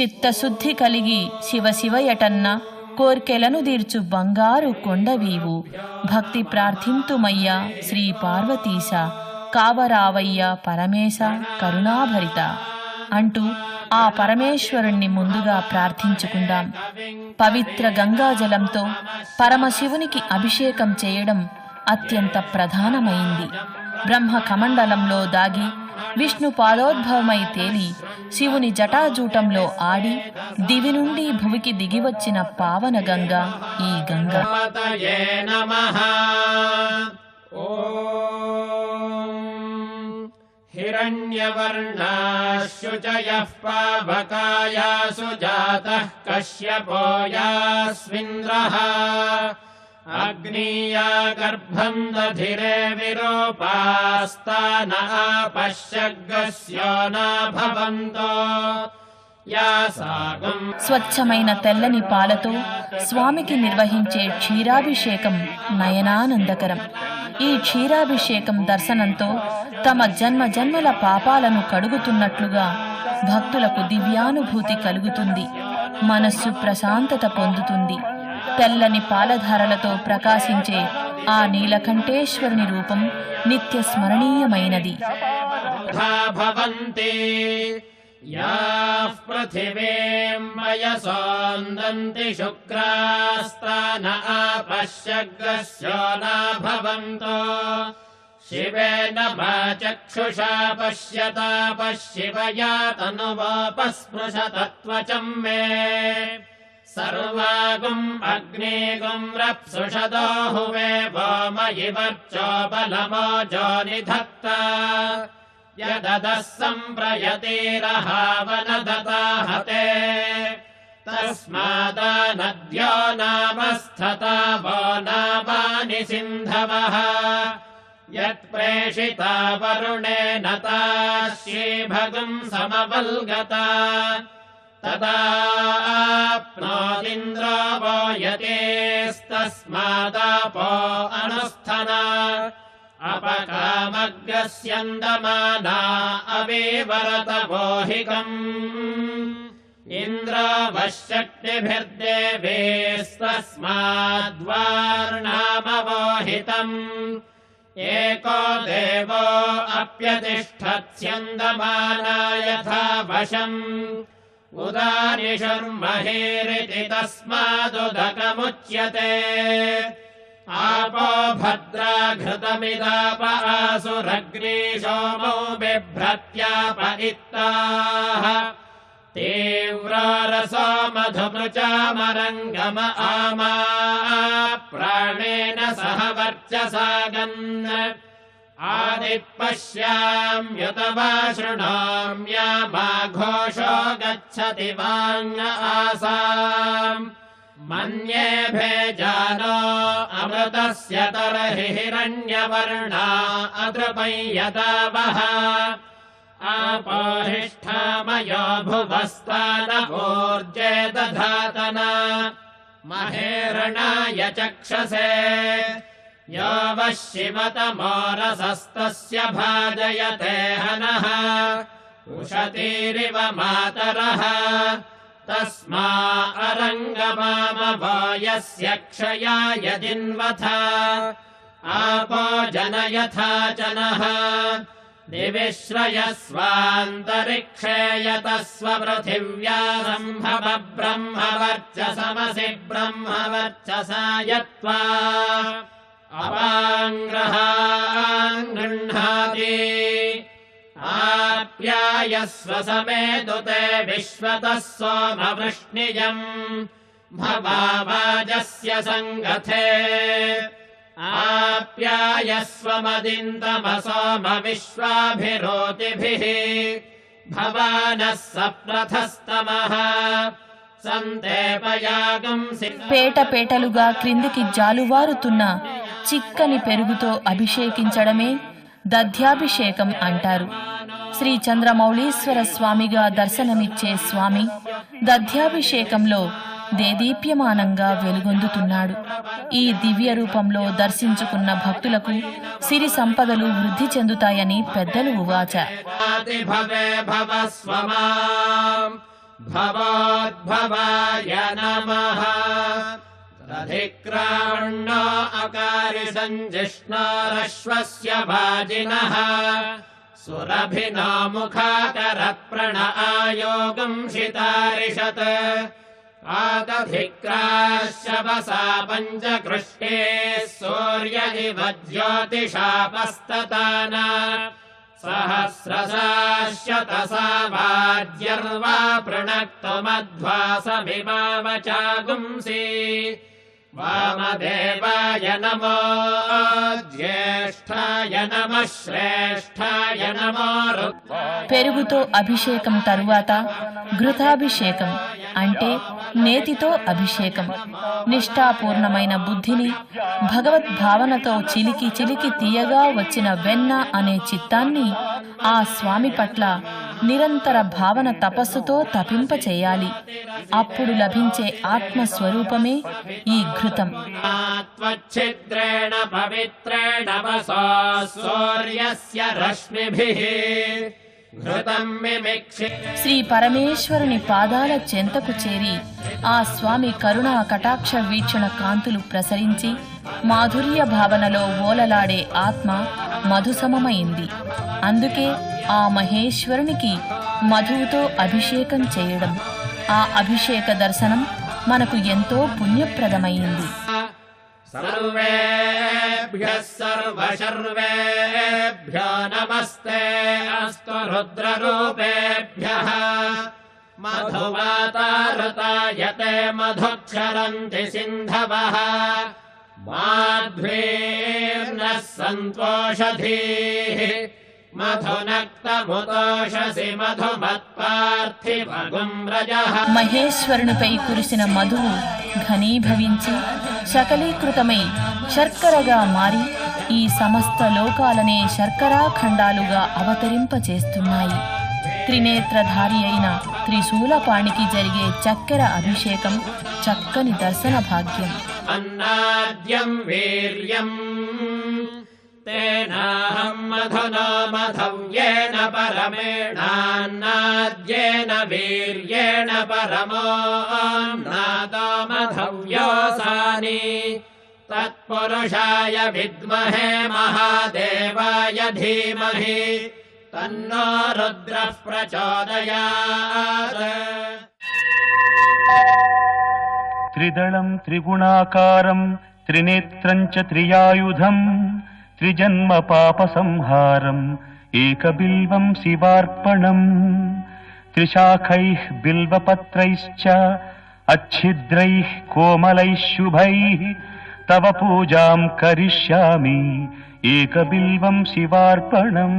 చిత్తశుద్ధి కలిగి శివశివయటన్న కోర్కెలను తీర్చు బంగారు కొండవీవు. భక్తి ప్రార్థింతుమయ్యా శ్రీ పార్వతీశ, కావరావయ్య పరమేశ కరుణాభరిత అంటూ ఆ పరమేశ్వరుణ్ణి ముందుగా ప్రార్థించుకుందాం. పవిత్ర గంగాజలంతో పరమశివునికి అభిషేకం చేయడం అత్యంత ప్రధానమైంది. బ్రహ్మ కమండలంలో దాగి విష్ణు పాదోద్భవమై తేలి శివుని జటాజూటంలో ఆడి దివి నుండి భువికి దిగివచ్చిన పావన గంగ ఈ గంగ. హిరణ్యవర్ణాశుచయః పావకాయాసు జాతః కశ్యపో యాస్మింద్రః అగ్నీయా గర్భం దధిరే విరూపాస్తాన ఆపశ్యగ్గస్యో నాభవంతో. స్వచ్ఛమైన తెల్లని పాలతో స్వామికి నిర్వహించే క్షీరాభిషేకం నయనానందకరం. ఈ క్షీరాభిషేకం దర్శనంతో తమ జన్మ జన్మల పాపాలను కడుగుతున్నట్లుగా భక్తులకు దివ్యానుభూతి కలుగుతుంది. మనస్సు ప్రశాంతత పొందుతుంది. తెల్లని పాలధారలతో ప్రకాశించే ఆ నీలకంఠేశ్వరుని రూపం నిత్య స్మరణీయమైనది. యాః పృథివీం వయసోందంతి శుక్రాస్తాన ఆపశ్యగ్గస్యో నాభవంతో. శివేన చక్షుషా పశ్యతా పశ్యవయా తనువాపస్పృశతత్వచం మే. సర్వాగుం అగ్నిగుం రప్సుషదో హువే వామయి వర్చోబలమోజో నిధత్త. యదదః సంప్రయతిరహావనదతాహతే తస్మాదానద్యో నామస్థతా వో నామాని సింధవః. యత్ప్రేషితా వరుణేన తాశ్రీభగం సమవల్గతా తదాప్నోదింద్రో వో యతేస్తస్మాదాపో అనుస్థనా. అపకామగ్రస్యందమానా అవేవరతవోహికम्. ఇంద్రో వశ్శక్తిభిర్దేవేస్తస్మాద్వార్ణామవోహితम्. ఏకో దేవో అప్యతిష్ఠత్స్యందమానా యథా వశम्. ఉదానిషుర్మహేరితి తస్మాదుదకముచ్యతే. आपो भद्रा घृतमिदाप आसुरग्नी सोमो बिभ्रत्याप इत्ताः. तीव्ररसो मधुमृचामरङ्गम आमा प्राणेन सह वर्चसा गन्. आदिपश्याम्युत वा शृणोम्यामा घोषो गच्छति वाङ् आसाम्. मन्ये भेजानो अमृतस्य तरहि हिरण्यवर्णा अदृपय्यतावः. आपोहिष्ठामयो भुवस्तानभूर्जे दधातना महेरणाय चक्षसे. यो वः शिवतमोरसस्तस्य भाजयते हनः. उशतीरिव मातरः तस्मा अरङ्गमामवो यस्य क्षयाय जिन्वथा. आपो जनयथा जनः दिवि श्रयस्वान्तरिक्षे यतस्व पृथिव्या सम्भव ब्रह्मवर्चसमसि ब्रह्मवर्चसा यत्त्वा. अवाङ्ग्रहान् गृह्णाति. आप्यायस्व समेदुते विश्वतः सोमवृष्णिजम्. भवावाजस्य सङ्गथे. आप्यायस्व मदिन्दमसोम विश्वाभिरोतिभिः. भवानः सप्रथस्तमः సంతేపయాగం. పేట పేటలుగా క్రిందికి జాలువారుతున్న చిక్కని పెరుగుతో అభిషేకించడమే దధ్యాభిషేకం అంటారు. శ్రీ చంద్రమౌళీశ్వర స్వామిగా దర్శనమిచ్చే స్వామి దధ్యాభిషేకంలో దేదీప్యమానంగా వెలుగొందుతున్నాడు. ఈ దివ్య రూపంలో దర్శించుకున్న భక్తులకు సిరి సంపదలు వృద్ధి చెందుతాయని పెద్దలు ఉవాచ. भवोद्भवाय नमः रधिक्रावण्णो अकारिसञ्जिष्णोरश्वस्य वाजिनः सुरभिनो मुखाकरप्रण आयोगं शितारिषत् आदधिक्राश्यवसा पञ्चकृष्टे सूर्य इव ज्योतिषापस्तताना सहस्रशाश्यतसा वाद्यर्वा पृणक्तुमध्वासमिवावचागुंसि वामदेवाय नमो ज्येष्ठाय नमः శ్రేష్ఠాయ నమో పెరుగుతో అభిషేకం తరువాత ఘృతాభిషేకం అంటే నేతితో అభిషేకం. నిష్ఠాపూర్ణమైన బుద్ధిని భగవద్భావనతో చిలికి చిలికి తీయగా వచ్చిన వెన్న అనే చిత్తాన్ని ఆ స్వామి పట్ల నిరంతర భావన తపస్సుతో తపింపచేయాలి. అప్పుడు లభించే ఆత్మస్వరూపమే ఈ ఘృతం. ఆత్మఛిద్రేణ పవిత్రేణ వసో సూర్యస్య రశ్మిభిః ఘృతం మిమిక్షి. శ్రీ పరమేశ్వరుని పాదాల చెంతకు చేరి ఆ స్వామి కరుణా కటాక్ష వీక్షణ కాంతులు ప్రసరించి మాధుర్య భావనలో ఓలలాడే ఆత్మ మధుసమమైంది. అందుకే ఆ మహేశ్వరునికి మధువుతో అభిషేకం చేయడం, ఆ అభిషేక దర్శనం మనకు ఎంతో పుణ్యప్రదమైంది. సర్వేభ్యః సర్వశర్వేభ్యో నమస్తే అస్తు రుద్రరూపేభ్యః మధువాతారుతాయతే మధుక్షరంతి సింధవః మాధ్వీర్నః సంతోషధీః మధునక్తముతోషసి మధుమత్పార్థివగుం రజః. మహేశ్వరునిపై కురిసిన మధువు ఘనీభవించి శకలీకృతమై శర్కరగా మారి ఈ సమస్త లోకాలనే శర్కరాఖండాలుగా అవతరింపచేస్తున్నాయి. త్రినేత్రధారి అయిన త్రిశూలపాణికి జరిగే చక్కెర అభిషేకం చక్కని దర్శన భాగ్యం. అన్నాద్యం వీర్యం తేనాహం మధునా మధవ్యేన పరమేణాన్నాద్యేన వీర్యేణ పరమోన్నాదో మధవ్యోసాని తత్పురుషాయ విద్మహే మహాదేవాయ ధీమహి తన్నో రుద్రః ప్రచోదయాత్. త్రిదళం త్రిగుణాకారం త్రినేత్రం చ త్రియాయుధం త్రిజన్మ పాప సంహారం ఏకబిల్వం శివార్పణం త్రిశాఖైః బిల్వపత్రైశ్చ అచ్ఛిద్రైః కోమలైః శుభైః తవ పూజాం కరిష్యామి ఏకబిల్వం శివార్పణం.